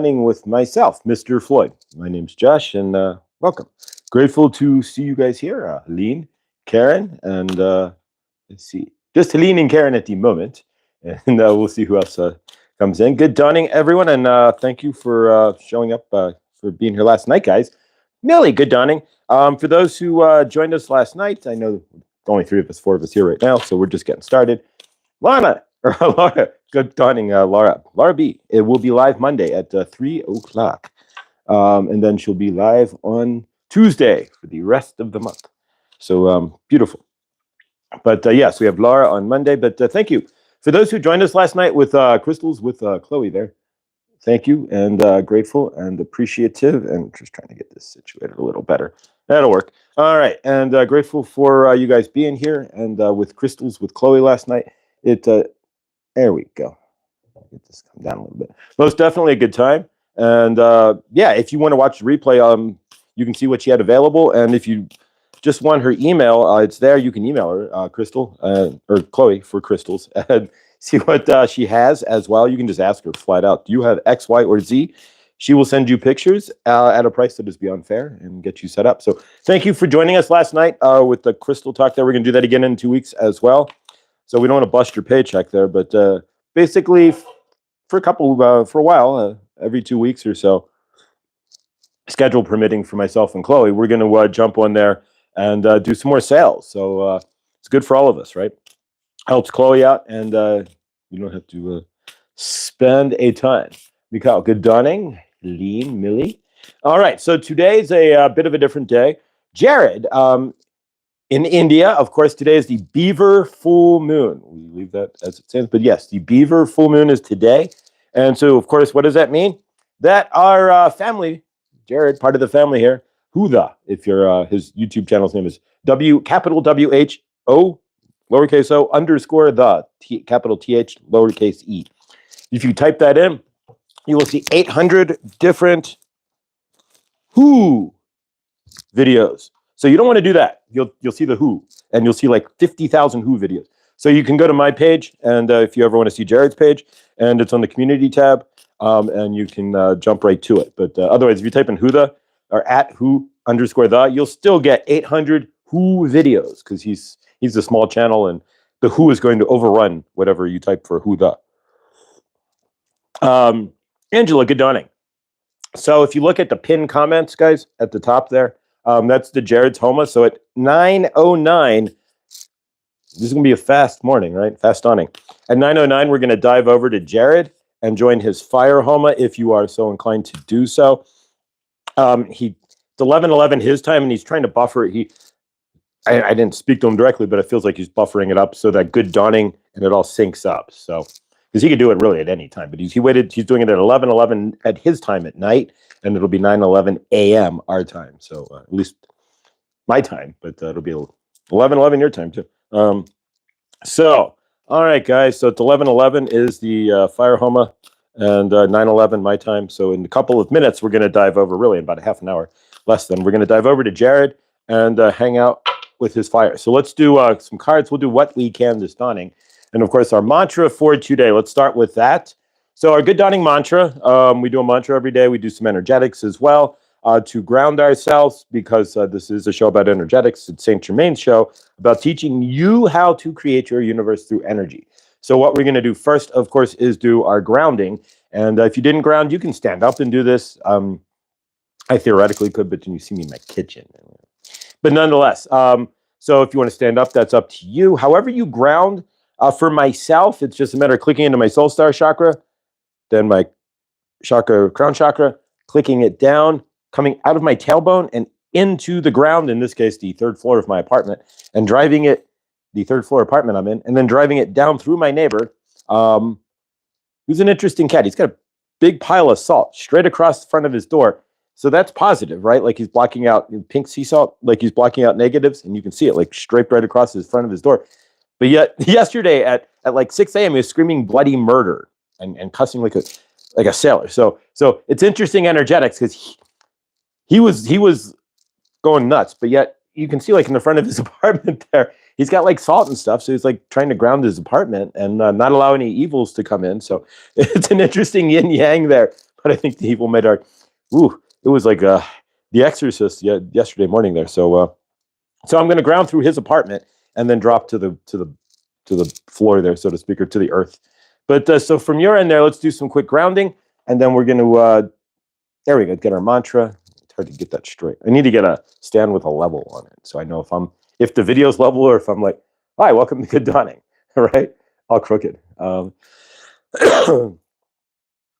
with myself, Mr. Floyd. My name's Josh, and welcome. Grateful to see you guys here. Helene, Karen, and let's see, just Helene and Karen at the moment, and we'll see who else comes in. Good dawning, everyone, and thank you for showing up for being here last night, guys. Millie, good dawning. For those who joined us last night, I know only four of us here right now, so we're just getting started. Laura, good dawning, Laura. Laura B. It will be live Monday at 3 o'clock. And then she'll be live on Tuesday for the rest of the month. So beautiful. But yes, we have Laura on Monday. But thank you. For those who joined us last night with Crystals with Chloe there, thank you, and grateful and appreciative. And just trying to get this situated a little better. That'll work. All right. And grateful for you guys being here and with Crystals with Chloe last night. There we go. I'll get this come down a little bit. Most definitely a good time. And yeah, if you want to watch the replay, you can see what she had available. And if you just want her email, it's there. You can email her, Crystal, or Chloe for Crystals, and see what she has as well. You can just ask her flat out, do you have X, Y, or Z? She will send you pictures at a price that is beyond fair and get you set up. So thank you for joining us last night with the Crystal Talk there. We're going to do that again in 2 weeks as well. So we don't want to bust your paycheck there, but basically for a while, every 2 weeks or so, schedule permitting for myself and Chloe, we're going to jump on there and do some more sales. So it's good for all of us, right? Helps Chloe out, and you don't have to spend a ton. Mikhail, good dawning. Lean, Millie. All right, so today's a bit of a different day. Jared, in India, of course, today is the Beaver full moon. We leave that as it stands, but yes, the Beaver full moon is today. And so, of course, what does that mean? That our family, Jared, part of the family here, Huda, if you're his YouTube channel's name is capital WHO, lowercase o, underscore the, capital TH, lowercase e. If you type that in, you will see 800 different Who videos. So you don't want to do that. You'll see the Who, and you'll see like 50,000 Who videos. So you can go to my page, and if you ever want to see Jared's page, and it's on the community tab, and you can jump right to it. But otherwise, if you type in Huda or at Who underscore the, you'll still get 800 Who videos because he's a small channel, and the Who is going to overrun whatever you type for Huda. Angela, good dawning. So if you look at the pinned comments, guys, at the top there, that's the Jared's Homa. So at 9:09, this is going to be a fast morning, right? Fast dawning. At 9:09, we're going to dive over to Jared and join his fire Homa if you are so inclined to do so. It's 11:11 his time, and he's trying to buffer. I didn't speak to him directly, but it feels like he's buffering it up so that good dawning and it all syncs up. So because he could do it really at any time, but he waited. He's doing it at 11:11 at his time at night, and it'll be 9:11 a.m. our time. So at least my time, but it'll be 11:11 your time too. So all right, guys. So it's 11:11 is the fire Homa, and 9:11 my time. So in a couple of minutes, we're going to dive over. Really, in about a half an hour, less than. We're going to dive over to Jared and hang out with his fire. So let's do some cards. We'll do what we can this dawning. And of course, our mantra for today, let's start with that. So our good dawning mantra, we do a mantra every day. We do some energetics as well to ground ourselves because this is a show about energetics. It's St. Germain's show about teaching you how to create your universe through energy. So what we're going to do first, of course, is do our grounding. And if you didn't ground, you can stand up and do this. I theoretically could, but then you see me in my kitchen. But nonetheless, so if you want to stand up, that's up to you. However you ground, for myself, it's just a matter of clicking into my soul star chakra, then my crown chakra, clicking it down, coming out of my tailbone and into the ground, in this case, the third floor of my apartment, and driving it, the third floor apartment I'm in, and then driving it down through my neighbor, who's an interesting cat. He's got a big pile of salt straight across the front of his door. So that's positive, right? Like he's blocking out pink sea salt, like he's blocking out negatives, and you can see it like straight right across the front of his door. But yet yesterday at like 6 a.m. he was screaming bloody murder and cussing like a sailor. So it's interesting energetics because he was going nuts, but yet you can see like in the front of his apartment there, he's got like salt and stuff. So he's like trying to ground his apartment and not allow any evils to come in. So it's an interesting yin yang there. but I think the evil Medard, it was like The Exorcist yesterday morning there. So I'm going to ground through his apartment and then drop to the floor there, so to speak, or to the earth. But so from your end there, let's do some quick grounding, and then we're going to there we go, get our mantra. It's hard to get that straight. I need to get a stand with a level on it, so I know if the video's level or if I'm like, hi, welcome to Good Dawning, right? All crooked.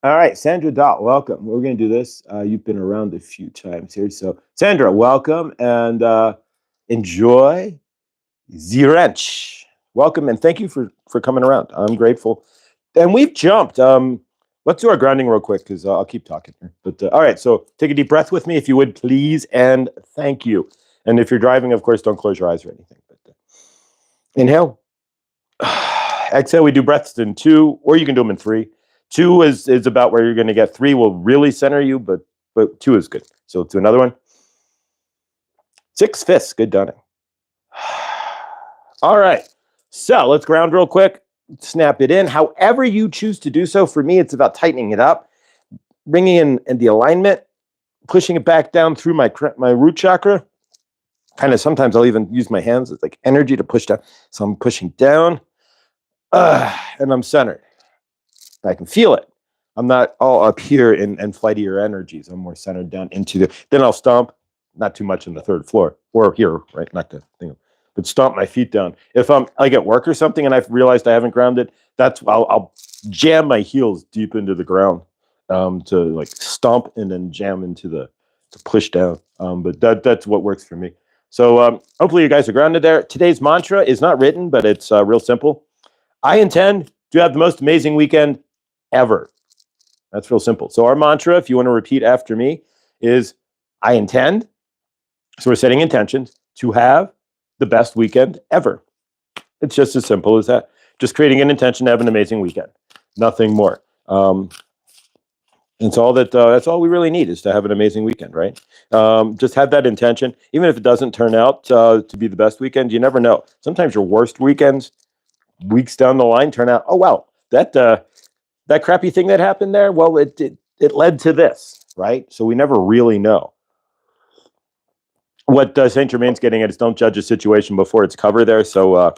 All right, Sandra Dot, welcome. We're going to do this. You've been around a few times here. So, Sandra, welcome and enjoy the wrench. Welcome and thank you for coming around. I'm grateful. And we've jumped. Let's do our grounding real quick because I'll keep talking here. But all right, so take a deep breath with me if you would, please, and thank you. And if you're driving, of course, don't close your eyes or anything. But inhale. Exhale, we do breaths in 2, or you can do them in 3. 2 is about where you're going to get. 3 will really center you, but 2 is good. So let's do another one. 6 fists, good done. All right, so let's ground real quick. Snap it in. However you choose to do so. For me, it's about tightening it up, bringing in the alignment, pushing it back down through my root chakra. Kind of sometimes I'll even use my hands. It's like energy to push down. So I'm pushing down, and I'm centered. I can feel it. I'm not all up here in flightier energies. I'm more centered down into then I'll stomp, not too much on the 3rd floor or here, right? Not the thing, but stomp my feet down. If I'm like at work or something and I've realized I haven't grounded, I'll jam my heels deep into the ground to like stomp and then jam into to push down. But that's what works for me. So hopefully you guys are grounded there. Today's mantra is not written, but it's real simple. I intend to have the most amazing weekend ever. That's real simple. So our mantra, if you want to repeat after me, is I intend, so we're setting intentions, to have the best weekend ever. It's just as simple as that. Just creating an intention to have an amazing weekend. Nothing more. It's all that's all we really need is to have an amazing weekend, right? Just have that intention. Even if it doesn't turn out to be the best weekend, you never know. Sometimes your worst weekends, weeks down the line, turn out, oh, wow, that crappy thing that happened there, well, it led to this, right? So we never really know. What Saint Germain's getting at is don't judge a situation before it's covered there, so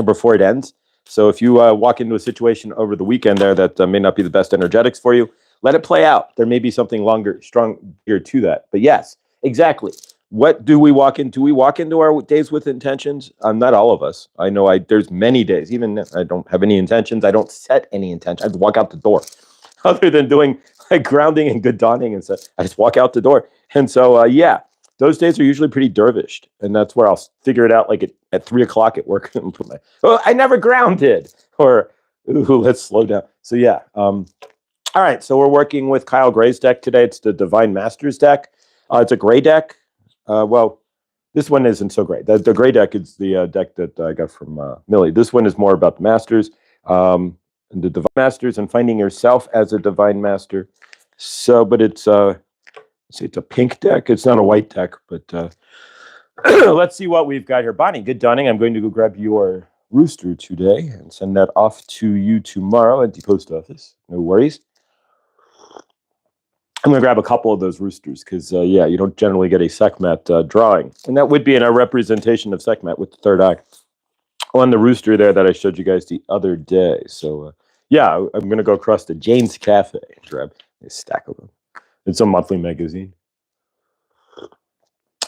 before it ends. So if you walk into a situation over the weekend there that may not be the best energetics for you, let it play out. There may be something stronger to that. But yes, exactly. What do we walk into? We walk into our days with intentions. Not all of us. I know there's many days, even if I don't have any intentions, I don't set any intention. I just walk out the door. Other than doing like grounding and good dawning and stuff, I just walk out the door. And so, those days are usually pretty dervished. And that's where I'll figure it out like at 3 o'clock at work. I never grounded. Or, let's slow down. So yeah. All right. So we're working with Kyle Gray's deck today. It's the Divine Masters deck. It's a gray deck. Well, this one isn't so great. The gray deck is the deck that I got from Millie. This one is more about the masters, the divine masters, and finding yourself as a divine master. So, but it's a pink deck. It's not a white deck, but let's see what we've got here. Bonnie, good dawning. I'm going to go grab your rooster today and send that off to you tomorrow at the post office. No worries. I'm going to grab a couple of those roosters because, you don't generally get a Sekhmet drawing. And that would be in a representation of Sekhmet with the third eye on the rooster there that I showed you guys the other day. So, I'm going to go across to Jane's Cafe and grab a stack of them. It's a monthly magazine.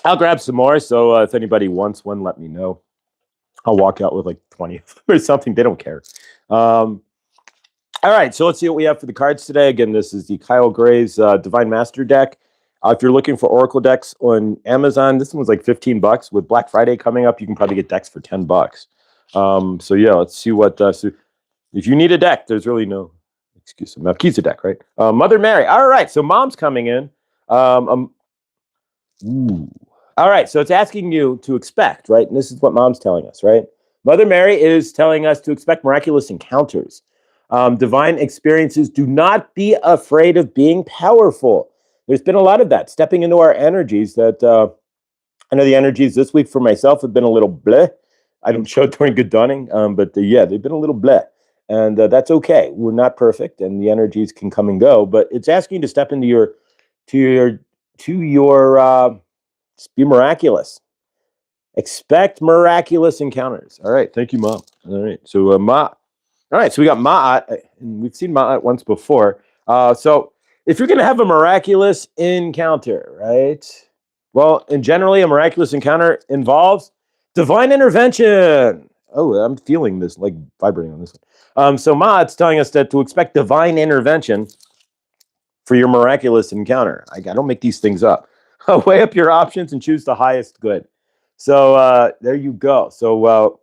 I'll grab some more. So if anybody wants one, let me know. I'll walk out with like 20 or something. They don't care. All right, so let's see what we have for the cards today. Again, this is the Kyle Gray's Divine Master deck. If you're looking for Oracle decks on Amazon, this one's like $15. With Black Friday coming up, you can probably get decks for $10. So yeah, let's see what. So if you need a deck, there's really no excuse. Keys a deck, right? Mother Mary. All right, so Mom's coming in. All right, so it's asking you to expect, right? And this is what Mom's telling us, right? Mother Mary is telling us to expect miraculous encounters. Divine experiences. Do not be afraid of being powerful. There's been a lot of that, stepping into our energies that I know the energies this week for myself have been a little bleh. I don't show it during Good Dawning, but they've been a little bleh. and that's okay. We're not perfect, and the energies can come and go, but it's asking you to step into your be miraculous. Expect miraculous encounters. All right, thank you, Mom. All right, so Ma. All right, so we got Ma'at, and we've seen Ma'at once before. So if you're going to have a miraculous encounter, right? Well, and generally, a miraculous encounter involves divine intervention. Oh, I'm feeling this like vibrating on this one. So Ma'at's telling us that to expect divine intervention for your miraculous encounter. I don't make these things up. Weigh up your options and choose the highest good. So there you go. So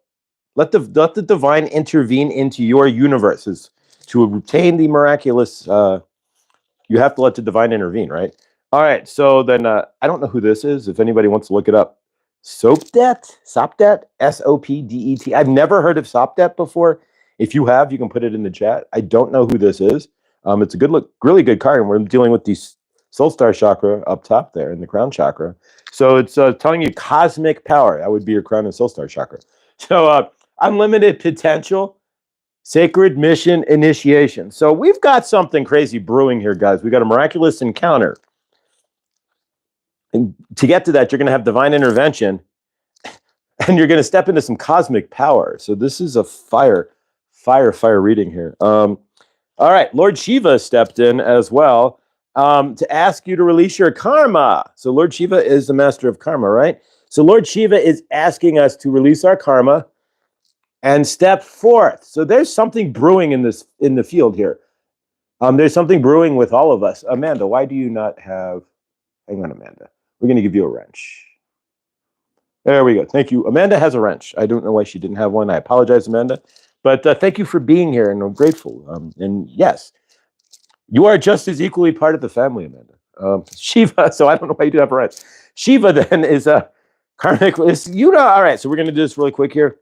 let the divine intervene into your universes to obtain the miraculous. You have to let the divine intervene, right? All right. So then I don't know who this is. If anybody wants to look it up, Sopdet, Sopdet. I've never heard of Sopdet before. If you have, you can put it in the chat. I don't know who this is. It's a good look, really good card, and we're dealing with the Soul Star chakra up top there in the crown chakra. So it's telling you cosmic power. That would be your crown and Soul Star chakra. So unlimited potential, sacred mission initiation. So we've got something crazy brewing here, guys. We got a miraculous encounter. And to get to that, you're going to have divine intervention, and you're going to step into some cosmic power. So this is a fire reading here. All right, Lord Shiva stepped in as well to ask you to release your karma. So Lord Shiva is the master of karma, right? So Lord Shiva is asking us to release our karma and step forth. So there's something brewing in the field here. There's something brewing with all of us. Amanda, why do you not have? Hang on, Amanda. We're going to give you a wrench. There we go. Thank you. Amanda has a wrench. I don't know why she didn't have one. I apologize, Amanda. But thank you for being here, and I'm grateful. And yes, you are just as equally part of the family, Amanda. Shiva, so I don't know why you do have a wrench. Shiva then is a karmic. All right, so we're going to do this really quick here.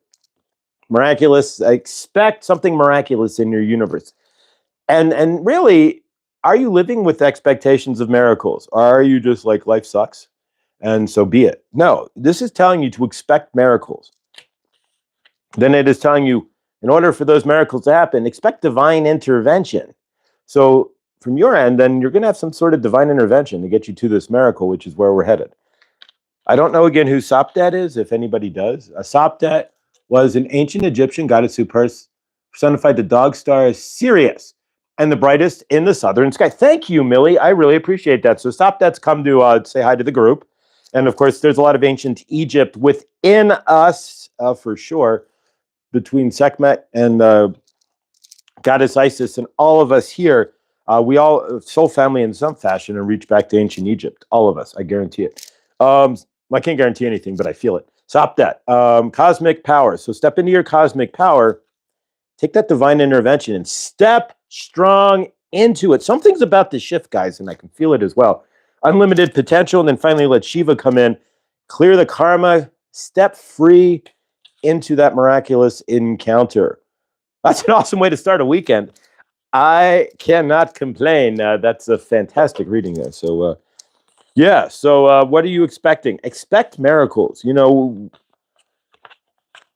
Miraculous. Expect something miraculous in your universe. And really, are you living with expectations of miracles? Or are you just like, life sucks, and so be it? No, this is telling you to expect miracles. Then it is telling you, in order for those miracles to happen, expect divine intervention. So from your end, then you're going to have some sort of divine intervention to get you to this miracle, which is where we're headed. I don't know, again, who Sopdet is, if anybody does. Sopdet was an ancient Egyptian goddess who personified the dog star Sirius and the brightest in the southern sky. Thank you, Millie. I really appreciate that. So Sopdet's come to say hi to the group. And of course, there's a lot of ancient Egypt within us, for sure, between Sekhmet and Goddess Isis and all of us here. We all, soul family in some fashion, and reach back to ancient Egypt. All of us, I guarantee it. I can't guarantee anything, but I feel it. Stop that. Cosmic power. So step into your cosmic power. Take that divine intervention and step strong into it. Something's about to shift, guys, and I can feel it as well. Unlimited potential, and then finally let Shiva come in, clear the karma, step free into that miraculous encounter. That's an awesome way to start a weekend. I cannot complain. That's a fantastic reading there. So, yeah. So, what are you expecting? Expect miracles. You know,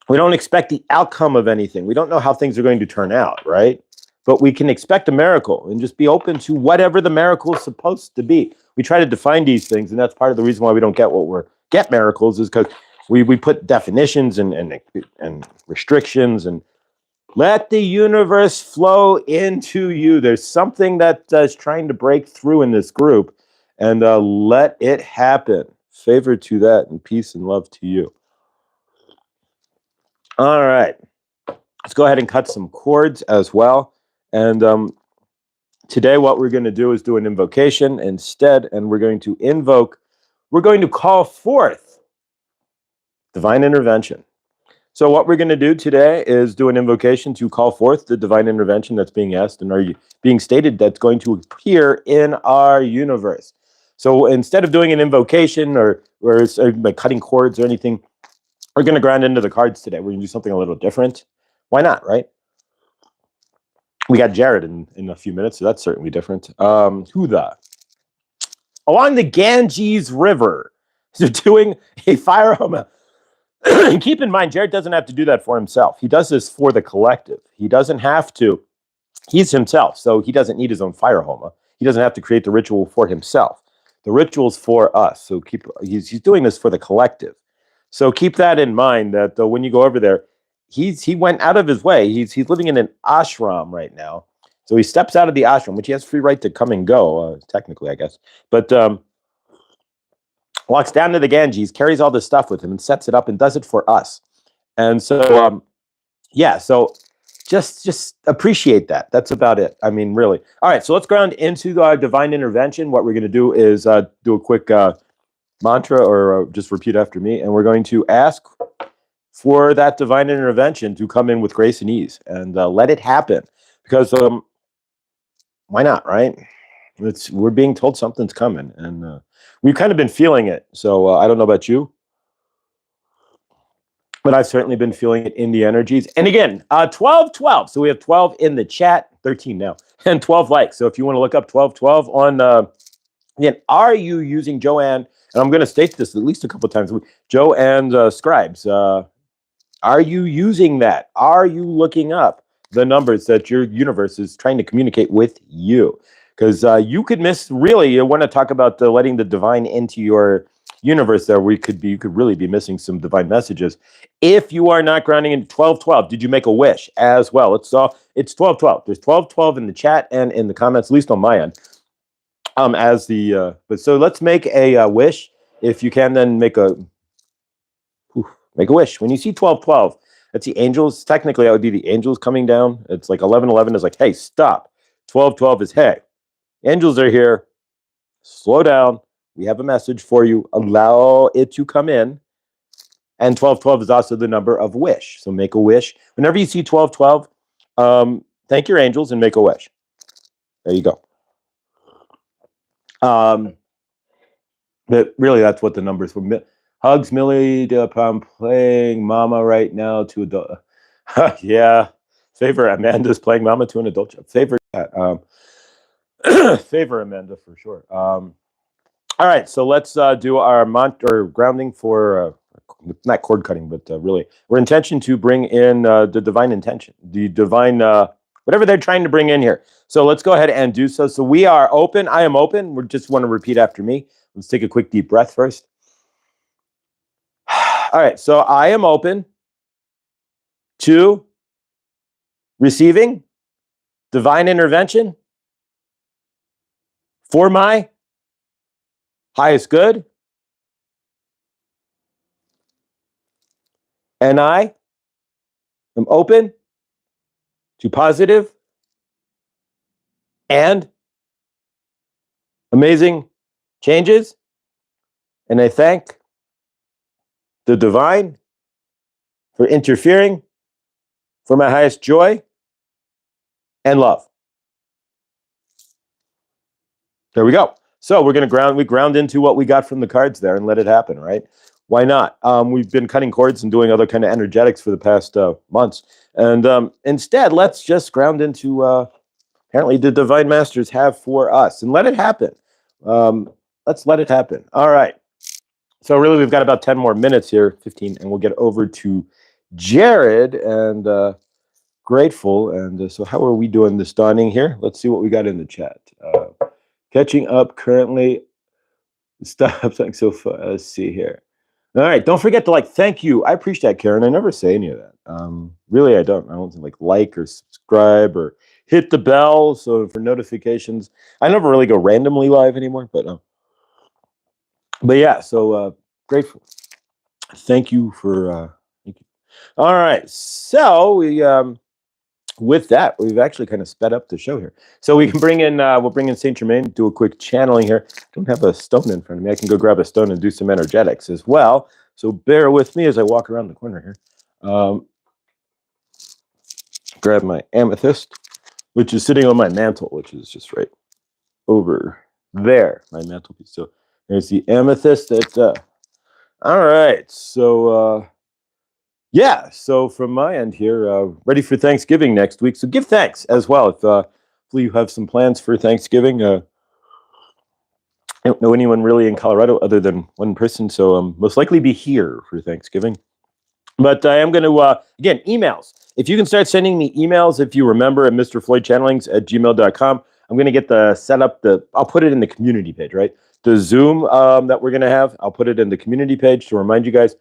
we don't expect the outcome of anything. We don't know how things are going to turn out, right? But we can expect a miracle and just be open to whatever the miracle is supposed to be. We try to define these things, and that's part of the reason why we don't get miracles, is because we put definitions and restrictions, and let the universe flow into you. There's something that is trying to break through in this group, and let it happen. Favor to that, and peace and love to you. All right. Let's go ahead and cut some cords as well. And today what we're going to do is do an invocation instead, and we're going to call forth divine intervention. So what we're going to do today is do an invocation to call forth the divine intervention that's being asked and being stated that's going to appear in our universe. So instead of doing an invocation or like cutting cords or anything, we're going to grind into the cards today. We're going to do something a little different. Why not, right? We got Jared in a few minutes, so that's certainly different. Along the Ganges River, they're doing a fire home. Keep in mind, Jared doesn't have to do that for himself. He does this for the collective. He doesn't have to. He's himself, so he doesn't need his own fire homa. He doesn't have to create the ritual for himself. The ritual's for us. So he's doing this for the collective. So keep that in mind that when you go over there, he went out of his way. He's living in an ashram right now. So he steps out of the ashram, which he has free right to come and go, technically, I guess. But walks down to the Ganges, carries all this stuff with him and sets it up and does it for us. And so, yeah, so just appreciate that. That's about it. I mean, really. All right, so let's ground into the divine intervention. What we're going to do is do a quick mantra or just repeat after me. And we're going to ask for that divine intervention to come in with grace and ease and let it happen. Because why not, right? We're being told something's coming, and we've kind of been feeling it. So I don't know about you, but I've certainly been feeling it in the energies. And again, 1212. So we have 12 in the chat, 13 now, and 12 likes. So if you want to look up 1212 on, again, are you using Joanne? And I'm going to state this at least a couple of times. Joanne's scribes. Are you using that? Are you looking up the numbers that your universe is trying to communicate with you? Because you could miss, really, you want to talk about letting the divine into your universe there, where you could really be missing some divine messages. If you are not grounding in 1212, did you make a wish as well? It's 1212. There's 1212 in the chat and in the comments, at least on my end. But so let's make a wish. If you can, then make a wish. When you see 1212, that's the angels. Technically, that would be the angels coming down. It's like 1111 is like, hey, stop. 1212 is, hey, angels are here. Slow down. We have a message for you. Allow it to come in. And 1212 is also the number of wish. So make a wish. Whenever you see 1212, thank your angels and make a wish. There you go. But really, that's what the numbers were. Hugs, Millie. I'm playing Mama right now to adult. Yeah. Favor Amanda's playing Mama to an adult. Favor favor Amanda for sure. All right, so let's do our grounding for not cord cutting, but really, we're intention to bring in the divine intention, the divine whatever they're trying to bring in here. So let's go ahead and do so. So we are open. I am open. We just want to repeat after me. Let's take a quick deep breath first. All right, so I am open to receiving divine intervention for my highest good. And I am open to positive and amazing changes. And I thank the divine for interfering for my highest joy and love. There we go. So we're going to ground into what we got from the cards there and let it happen, right? Why not? We've been cutting cords and doing other kind of energetics for the past months. And instead, let's just ground into apparently the divine masters have for us and let it happen. Let's let it happen. All right. So really, we've got about 10 more minutes here, 15, and we'll get over to Jared and Grateful. And so how are we doing this dawning here? Let's see what we got in the chat. Catching up currently. Stop saying so far. Let's see here. All right. Don't forget to thank you. I appreciate that, Karen. I never say any of that. Really, I don't. I don't like or subscribe or hit the bell. So for notifications, I never really go randomly live anymore, but yeah, so grateful. Thank you for thank you. All right. So we with that, we've actually kind of sped up the show here. So we can bring in we'll bring in Saint Germain, do a quick channeling here. I don't have a stone in front of me. I can go grab a stone and do some energetics as well. So bear with me as I walk around the corner here. Grab my amethyst, which is sitting on my mantle, which is just right over there, my mantelpiece. So there's the amethyst. All right. So yeah. So from my end here, ready for Thanksgiving next week. So give thanks as well. If hopefully you have some plans for Thanksgiving. I don't know anyone really in Colorado other than one person, so most likely be here for Thanksgiving. But I am going to, again, emails. If you can start sending me emails, if you remember, at mrfloydchannelings@gmail.com, I'm going to get the setup. I'll put it in the community page, right? The Zoom that we're going to have, I'll put it in the community page to remind you guys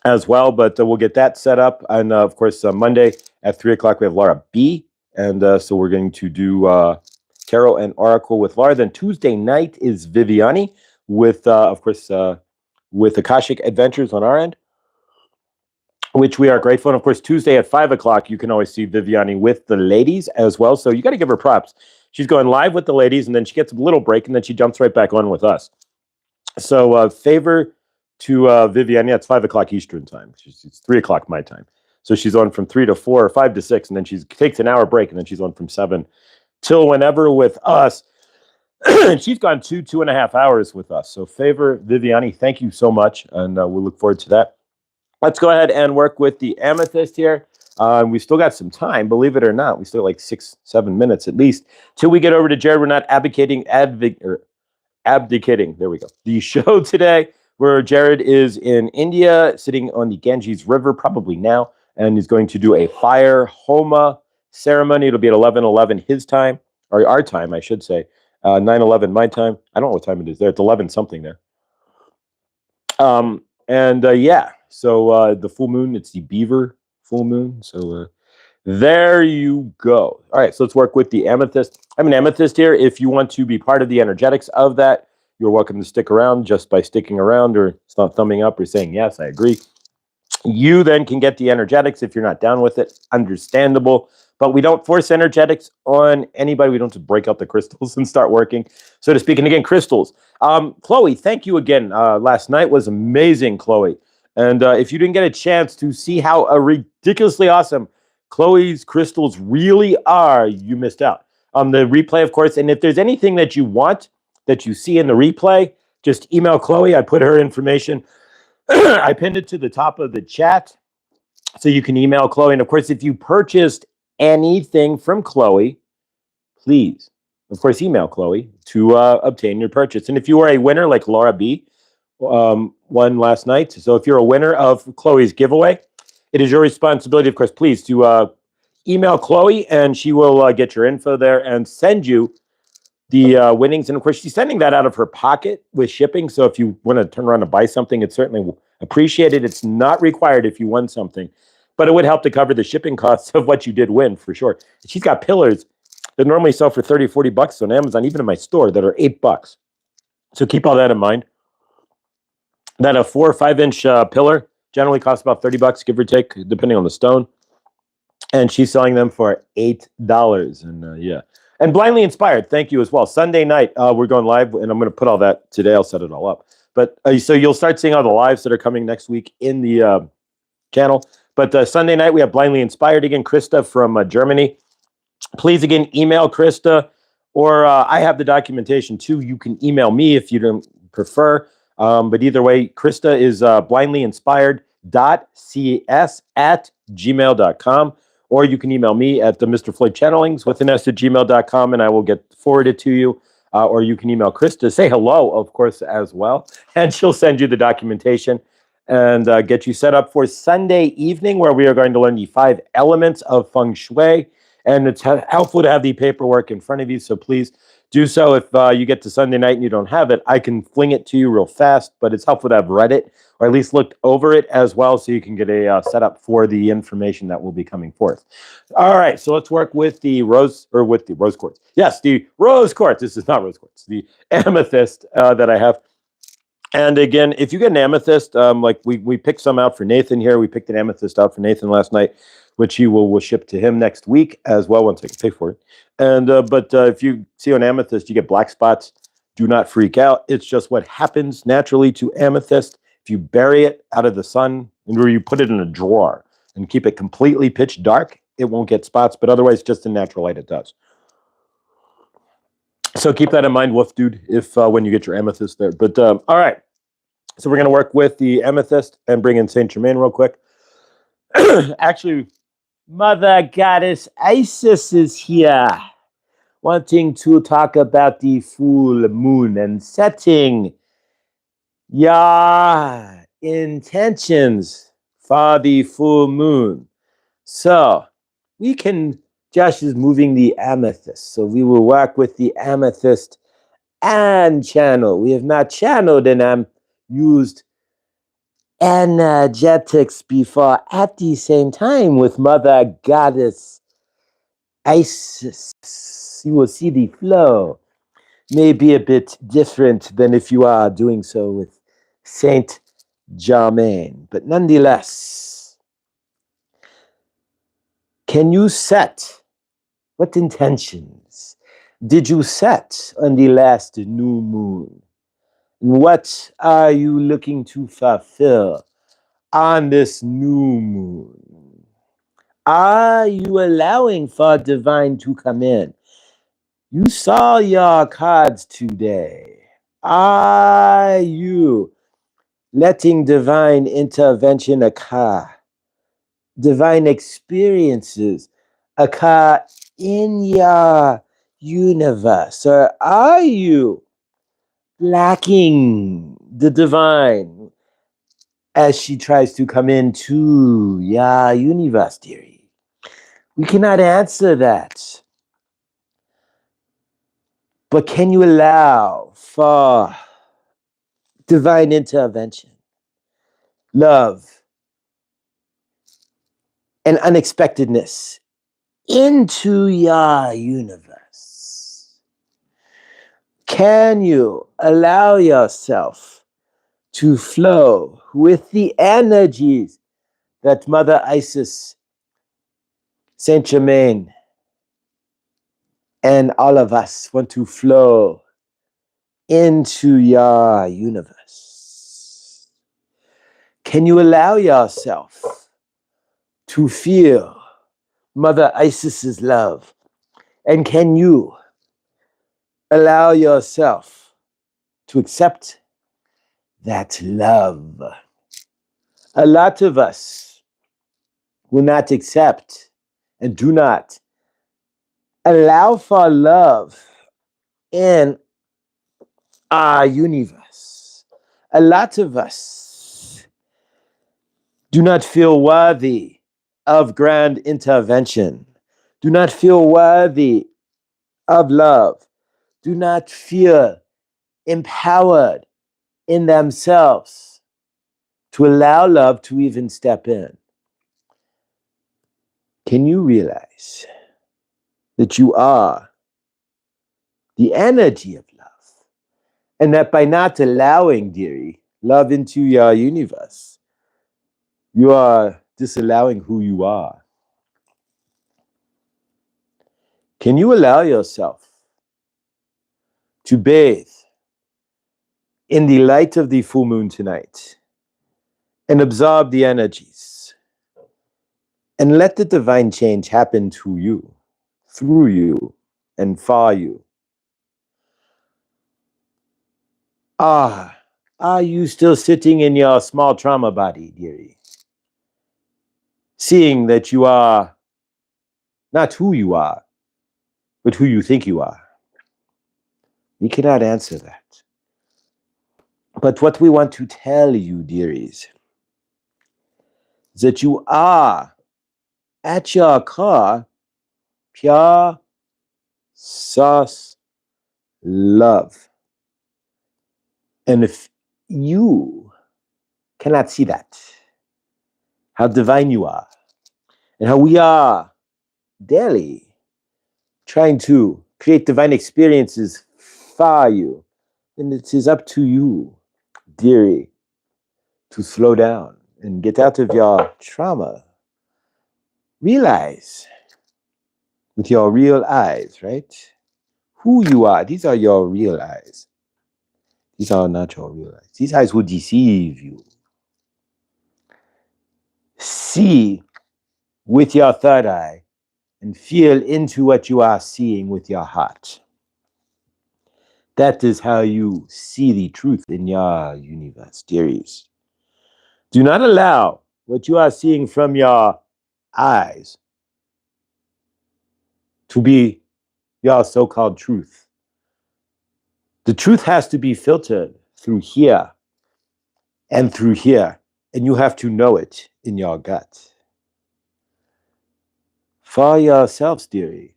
as well. But we'll get that set up. And of course, Monday at 3 o'clock, we have Laura B. And so we're going to do Tarot and Oracle with Laura. Then Tuesday night is Viviani with, of course, with Akashic Adventures on our end, which we are grateful. And of course, Tuesday at 5 o'clock, you can always see Viviani with the ladies as well. So you got to give her props. She's going live with the ladies, and then she gets a little break, and then she jumps right back on with us. So favor to Viviani. It's 5 o'clock Eastern time. It's 3 o'clock my time. So she's on from 3 to 4 or 5 to 6, and then she takes an hour break, and then she's on from 7 till whenever with us. And she's gone 2.5 hours with us. So favor Viviani, thank you so much, and we'll look forward to that. Let's go ahead and work with the amethyst here. We still got some time, believe it or not. We still have like 6-7 minutes at least till we get over to Jared. We're not abdicating. There we go. The show today where Jared is in India, sitting on the Ganges River, probably now, and he's going to do a fire homa ceremony. It'll be at 11:11 his time, or our time, I should say. 9:11 my time. I don't know what time it is there. It's 11 something there. Yeah. So the full moon, it's the Beaver full moon. So there you go. All right, so let's work with the amethyst. I have an amethyst here. If you want to be part of the energetics of that, you're welcome to stick around just by sticking around or it's not thumbing up or saying, yes, I agree. You then can get the energetics if you're not down with it. Understandable. But we don't force energetics on anybody. We don't just break out the crystals and start working, so to speak. And again, crystals. Chloe, thank you again. Last night was amazing, Chloe. And if you didn't get a chance to see how ridiculously awesome Chloe's crystals really are, you missed out. The replay, of course. And if there's anything that you want that you see in the replay, just email Chloe. I put her information. I pinned it to the top of the chat, so you can email Chloe. And of course, if you purchased anything from Chloe, please, of course, email Chloe to obtain your purchase. And if you are a winner like Laura B, won last night. So if you're a winner of Chloe's giveaway, it is your responsibility, of course, please, to email Chloe, and she will get your info there and send you the winnings. And of course, she's sending that out of her pocket with shipping. So if you want to turn around and buy something, it's certainly appreciated. It's not required if you won something, but it would help to cover the shipping costs of what you did win for sure. She's got pillars that normally sell for $30-40 on Amazon, even in my store, that are $8. So keep all that in mind. That a 4 or 5 inch pillar generally costs about $30, give or take, depending on the stone. And she's selling them for $8. And yeah. And Blindly Inspired, thank you as well. Sunday night, we're going live, and I'm going to put all that today. I'll set it all up. But so you'll start seeing all the lives that are coming next week in the channel. But Sunday night, we have Blindly Inspired again. Krista from Germany. Please, again, email Krista, or I have the documentation too. You can email me if you don't prefer. But either way, Krista is blindlyinspired.cs@gmail.com. Or you can email me at the Mr. Floyd Channelings with an s@gmail.com, and I will get forwarded to you. Or you can email Krista, say hello, of course, as well, and she'll send you the documentation and get you set up for Sunday evening, where we are going to learn the 5 elements of feng shui. And it's helpful to have the paperwork in front of you, so please do so. If you get to Sunday night and you don't have it, I can fling it to you real fast, but it's helpful to have read it or at least looked over it as well, so you can get a setup for the information that will be coming forth. All right, so let's work with the rose quartz. Yes, the rose quartz. This is not rose quartz, the amethyst that I have. And again, if you get an amethyst, like we picked some out for Nathan here. We picked an amethyst out for Nathan last night, which he will ship to him next week as well, once I can pay for it. And but if you see an amethyst, you get black spots. Do not freak out. It's just what happens naturally to amethyst. If you bury it out of the sun, or you put it in a drawer and keep it completely pitch dark, it won't get spots. But otherwise, just in natural light, it does. So keep that in mind, Wolf Dude, if when you get your amethyst there. But all right, so we're going to work with the amethyst and bring in Saint Germain real quick. Actually, Mother Goddess Isis is here, wanting to talk about the full moon and setting your intentions for the full moon. So we can, Josh is moving the amethyst. So we will work with the amethyst and channel. We have not channeled and used energetics before at the same time with Mother Goddess Isis. You will see the flow may be a bit different than if you are doing so with Saint Germain, but nonetheless, can you set, what intentions did you set on the last new moon? What are you looking to fulfill on this new moon? Are you allowing for divine to come in? You saw your cards today. Are you letting divine intervention occur? Divine experiences occur in your universe? Or are you lacking the divine as she tries to come into your universe, dearie? We cannot answer that. But can you allow for divine intervention, love, and unexpectedness into your universe? Can you allow yourself to flow with the energies that Mother Isis, Saint Germain, and all of us want to flow into your universe? Can you allow yourself to feel Mother Isis's love? And can you allow yourself to accept that love? A lot of us will not accept and do not allow for love in our universe. A lot of us do not feel worthy of grand intervention, do not feel worthy of love, do not feel empowered in themselves to allow love to even step in. Can you realize that you are the energy of love? And that by not allowing, dearie, love into your universe, you are disallowing who you are. Can you allow yourself to bathe in the light of the full moon tonight and absorb the energies and let the divine change happen to you, through you, and for you? Are you still sitting in your small trauma body, dearie? Seeing that you are not who you are, but who you think you are? We cannot answer that. But what we want to tell you, dearies, is that you are, at your core, pure source love. And if you cannot see that, how divine you are, and how we are daily trying to create divine experiences for you, then it is up to you, dearie, to slow down and get out of your trauma. Realize with your real eyes, right? Who you are. These are your real eyes. These are not your real eyes. These eyes will deceive you. See with your third eye and feel into what you are seeing with your heart. That is how you see the truth in your universe, dearies. Do not allow what you are seeing from your eyes to be your so-called truth. The truth has to be filtered through here and through here And you have to know it in your gut. For yourselves, dearie,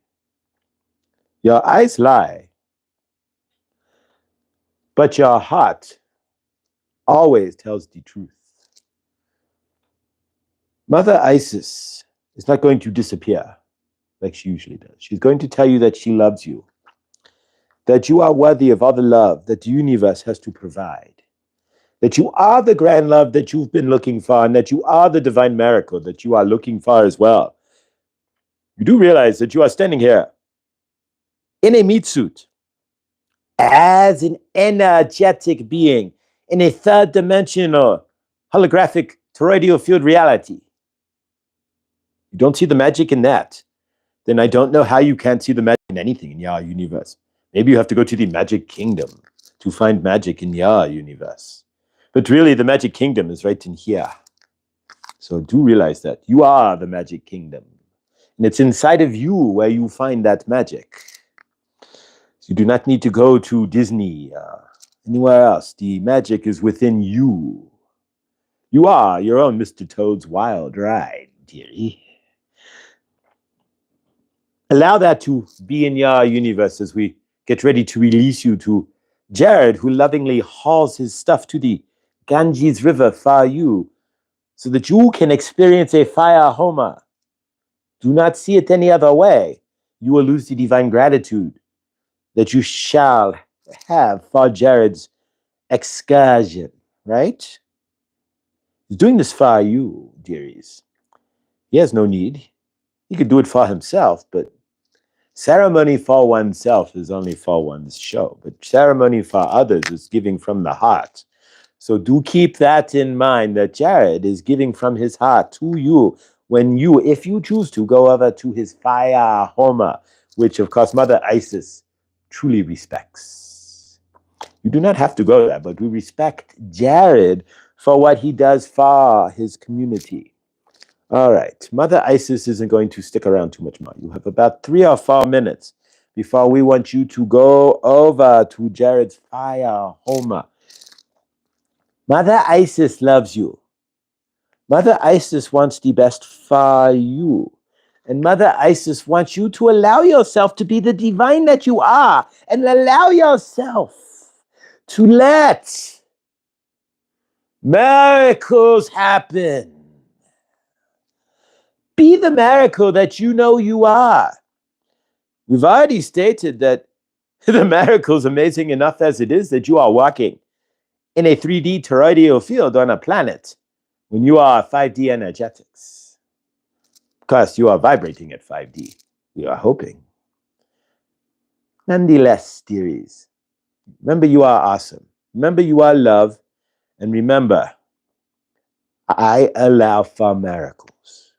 your eyes lie, but your heart always tells the truth. Mother Isis is not going to disappear like she usually does. She's going to tell you that she loves you, that you are worthy of all the love that the universe has to provide, that you are the grand love that you've been looking for, and that you are the divine miracle that you are looking for as well. You do realize that you are standing here in a meat suit as an energetic being in a third dimensional holographic toroidal field reality. You don't see the magic in that, then I don't know how you can't see the magic in anything in your universe. Maybe you have to go to the magic kingdom to find magic in your universe. But really, the magic kingdom is right in here. So do realize that you are the magic kingdom. And it's inside of you where you find that magic. So you do not need to go to Disney, anywhere else. The magic is within you. You are your own Mr. Toad's Wild Ride, dearie. Allow that to be in your universe as we get ready to release you to Jared, who lovingly hauls his stuff to the Ganges River for you, so that you can experience a fire Homa. Do not see it any other way. You will lose the divine gratitude that you shall have for Jared's excursion, right? He's doing this for you, dearies. He has no need. He could do it for himself, but ceremony for oneself is only for one's show. But ceremony for others is giving from the heart. So do keep that in mind, that Jared is giving from his heart to you when you, if you choose to, go over to his fire Homa, which of course Mother Isis truly respects. You do not have to go there, but we respect Jared for what he does for his community. All right, Mother Isis isn't going to stick around too much more. You have about 3 or 4 minutes before we want you to go over to Jared's fire Homa. Mother Isis loves you. Mother Isis wants the best for you. And Mother Isis wants you to allow yourself to be the divine that you are, and allow yourself to let miracles happen. Be the miracle that you know you are. We've already stated that the miracle is amazing enough as it is that you are walking in a 3D toroidal field on a planet when you are 5D energetics. Because you are vibrating at 5D. We are hoping. Nonetheless, dearies, remember you are awesome. Remember you are love. And remember, I allow for miracles.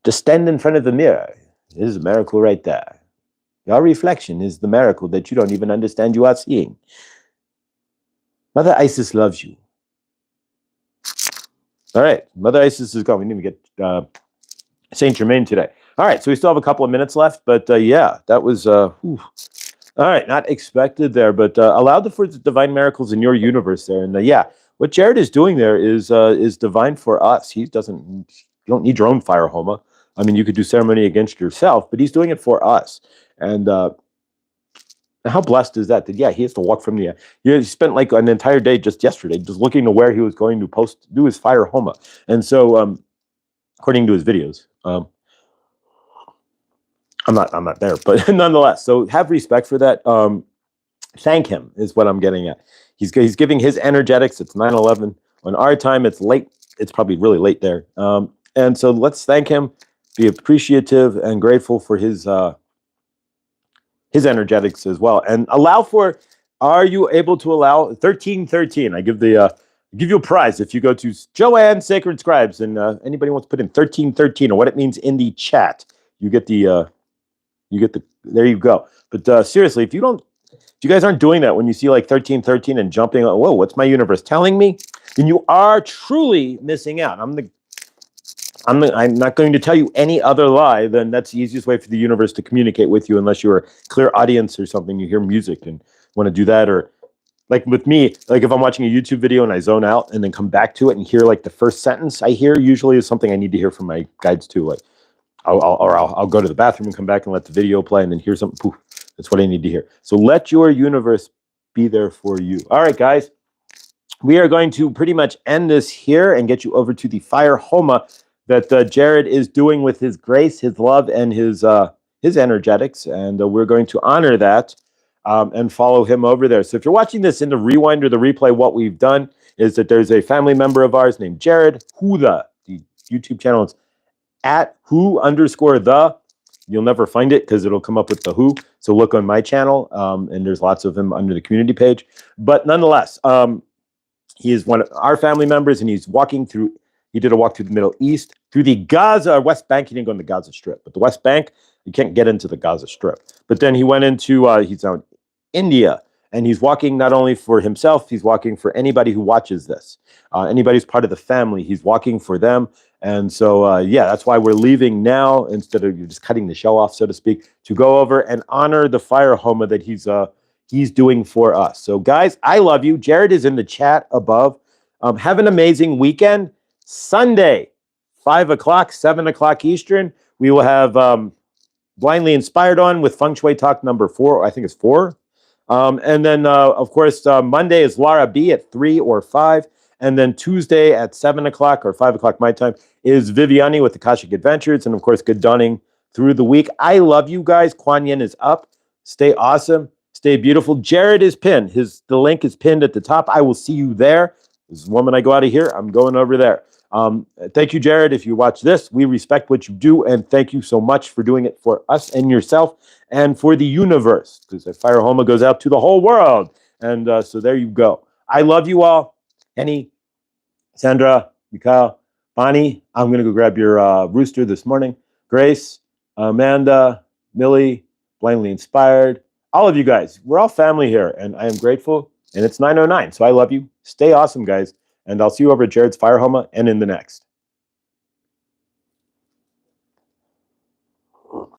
Just stand in front of the mirror. There's a miracle right there. Your reflection is the miracle that you don't even understand you are seeing. Mother Isis loves you. All right, Mother Isis is gone. We need to get Saint Germain today. All right, so we still have a couple of minutes left, but yeah, that was all right. Not expected there, but allow for the divine miracles in your universe there. And yeah, what Jared is doing there is divine for us. He doesn't. You don't need your own fire Homa. I mean, you could do ceremony against yourself, but he's doing it for us. And how blessed is that? That yeah, he has to walk from the. He spent like an entire day just yesterday, just looking to where he was going to do his fire Homa. And so, according to his videos, I'm not there, but nonetheless. So have respect for that. Thank him is what I'm getting at. He's giving his energetics. It's 9/11 on our time. It's late. It's probably really late there. And so let's thank him. Be appreciative and grateful for his energetics as well, and allow for. Are you able to allow 1313? I give you a prize if you go to Joanne Sacred Scribes, and anybody wants to put in 1313 or what it means in the chat. You get the there you go. But seriously, if you guys aren't doing that when you see like 1313 and jumping, whoa, what's my universe telling me? Then you are truly missing out. I'm not going to tell you any other lie. Then that's the easiest way for the universe to communicate with you, unless you're a clear audience or something. You hear music and want to do that, or like with me, like if I'm watching a YouTube video and I zone out and then come back to it and hear like the first sentence I hear usually is something I need to hear from my guides too. Like I'll go to the bathroom and come back and let the video play and then hear something. Poof, that's what I need to hear. So let your universe be there for you. All right, guys. We are going to pretty much end this here and get you over to the fire homa that Jared is doing with his grace, his love, and his energetics. And we're going to honor that and follow him over there. So if you're watching this in the rewind or the replay, what we've done is that there's a family member of ours named Jared, who the YouTube channel is at who_the. You'll never find it because it'll come up with the who. So look on my channel, and there's lots of them under the community page. But nonetheless, he is one of our family members, and he's walking through. He did a walk through the Middle East, through the Gaza West Bank. He didn't go in the Gaza Strip, but the West Bank, you can't get into the Gaza Strip. But then he went into, he's now in India, and he's walking not only for himself, he's walking for anybody who watches this. Anybody who's part of the family, he's walking for them. And so, yeah, that's why we're leaving now instead of just cutting the show off, so to speak, to go over and honor the fire homa that he's doing for us. So, guys, I love you. Jared is in the chat above. Have an amazing weekend. Sunday, 5 o'clock, 7 o'clock Eastern, we will have Blindly Inspired on with Feng Shui Talk number 4. I think it's 4. And then, of course, Monday is Lara B at 3 or 5. And then Tuesday at 7 o'clock or 5 o'clock my time is Viviani with the Akashic Adventures. And, of course, Good Dawning through the week. I love you guys. Kuan Yin is up. Stay awesome. Stay beautiful. Jared is pinned. The link is pinned at the top. I will see you there. This is the moment I go out of here. I'm going over there. Thank you, Jared. If you watch this, we respect what you do. And thank you so much for doing it for us and yourself and for the universe. Because the fire homa goes out to the whole world. And so there you go. I love you all. Henny, Sandra, Mikhail, Bonnie, I'm going to go grab your rooster this morning. Grace, Amanda, Millie, Blindly Inspired, all of you guys. We're all family here, and I am grateful. And it's 9:09, so I love you. Stay awesome, guys. And I'll see you over at Jared's Fire Homa and in the next.